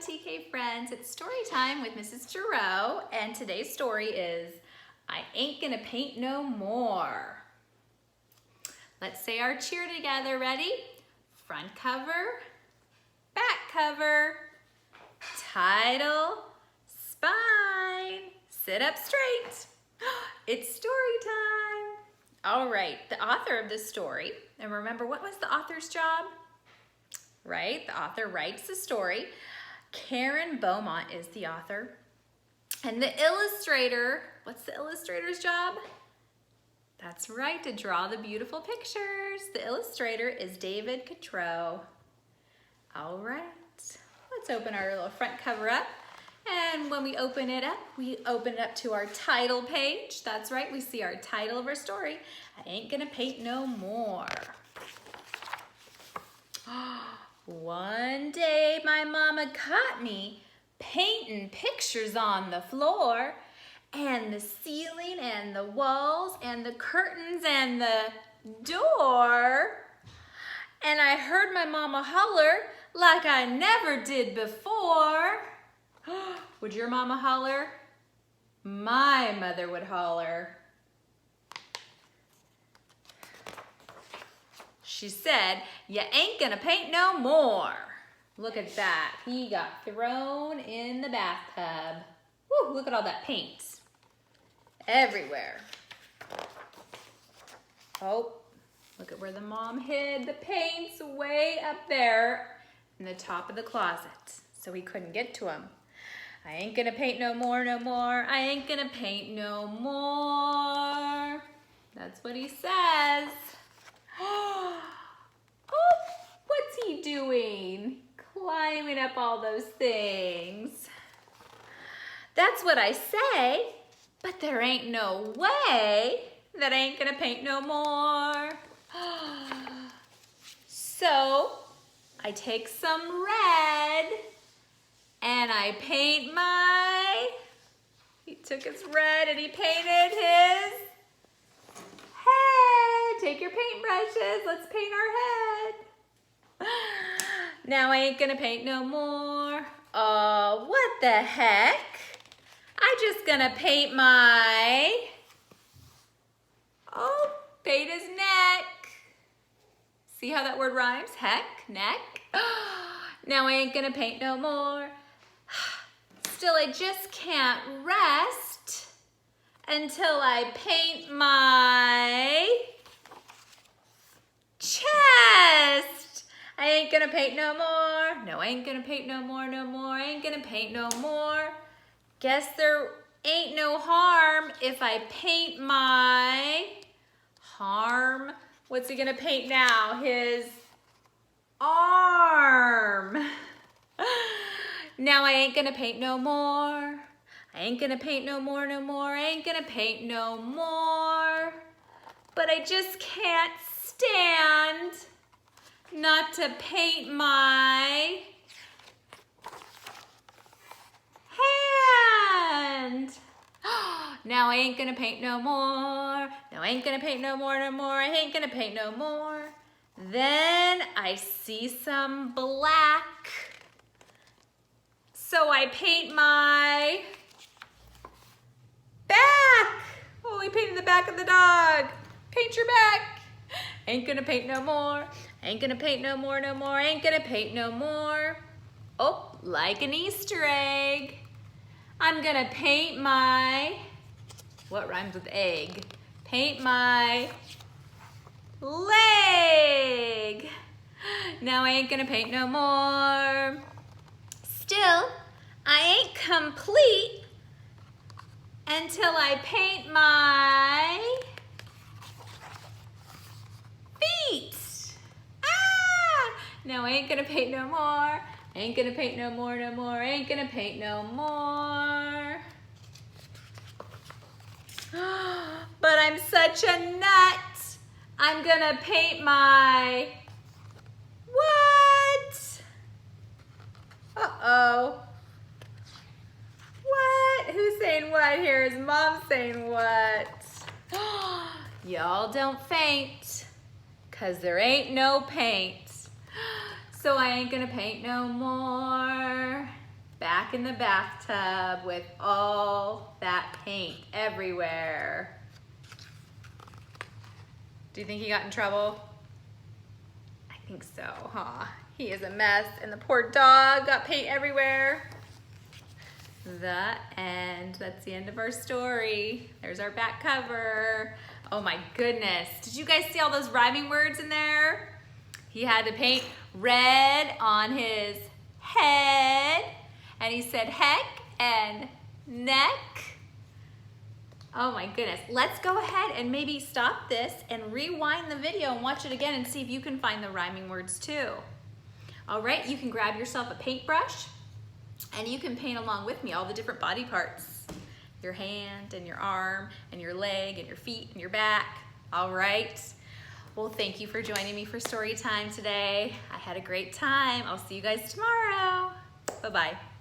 TK friends, it's story time with Mrs. Giroux, and today's story is I Ain't Gonna Paint No More. Let's say our cheer together. Ready? Front cover, back cover, title, spine, sit up straight. It's story time. All right, the author of this story, and remember, what was the author's job? Right, the author writes the story. Karen Beaumont is the author. And the illustrator, what's the illustrator's job? That's right, to draw the beautiful pictures. The illustrator is David Cottrell. All right, let's open our little front cover up. And when we open it up to our title page. That's right, we see our title of our story. I Ain't Gonna Paint No More. One day my mama caught me painting pictures on the floor and the ceiling and the walls and the curtains and the door. And I heard my mama holler like I never did before. Would your mama holler? My mother would holler. She said, "You ain't gonna paint no more." Look at that. He got thrown in the bathtub. Woo, look at all that paint. Everywhere. Oh, look at where the mom hid the paints way up there in the top of the closet. So he couldn't get to them. I ain't gonna paint no more, no more. I ain't gonna paint no more. That's what he says. Oh, what's he doing? Climbing up all those things. That's what I say, but there ain't no way that I ain't gonna paint no more. So I take some red and I paint he took his red and he painted his head. Take your paintbrushes, let's paint our head. Now I ain't gonna paint no more. Oh, what the heck? I'm just gonna paint paint his neck. See how that word rhymes? Heck, neck. Now I ain't gonna paint no more. Still, I just can't rest until I paint my chest. I ain't gonna paint no more. No, I ain't gonna paint no more, no more. I ain't gonna paint no more. Guess there ain't no harm if I paint my arm. What's he gonna paint now? His arm. Now I ain't gonna paint no more. I ain't gonna paint no more, no more. I ain't gonna paint no more. But I just can't stand not to paint my hand. Now I ain't gonna paint no more. No, I ain't gonna paint no more, no more. I ain't gonna paint no more. Then I see some black. So I paint my back. Oh, he painted the back of the dog. Paint your back. Ain't gonna paint no more. Ain't gonna paint no more, no more. Ain't gonna paint no more. Oh, like an Easter egg. I'm gonna paint my, what rhymes with egg? Paint my leg. Now I ain't gonna paint no more. Still, I ain't complete until I paint my feet. Ah! Now I ain't gonna paint no more. I ain't gonna paint no more, no more. I ain't gonna paint no more. But I'm such a nut. I'm gonna paint my what? Uh-oh. What? Who's saying what here? Is Mom saying what? Y'all don't faint, 'cause there ain't no paint. So I ain't gonna paint no more. back in the bathtub with all that paint everywhere. Do you think he got in trouble? I think so, huh? He is a mess, and the poor dog got paint everywhere. The end. That's the end of our story. There's our back cover. Oh my goodness. Did you guys see all those rhyming words in there? He had to paint red on his head, and he said heck and neck. Oh my goodness. Let's go ahead and maybe stop this and rewind the video and watch it again and see if you can find the rhyming words too. All right, you can grab yourself a paintbrush and you can paint along with me all the different body parts. Your hand and your arm and your leg and your feet and your back. All right. Well, thank you for joining me for story time today. I had a great time. I'll see you guys tomorrow. Bye-bye.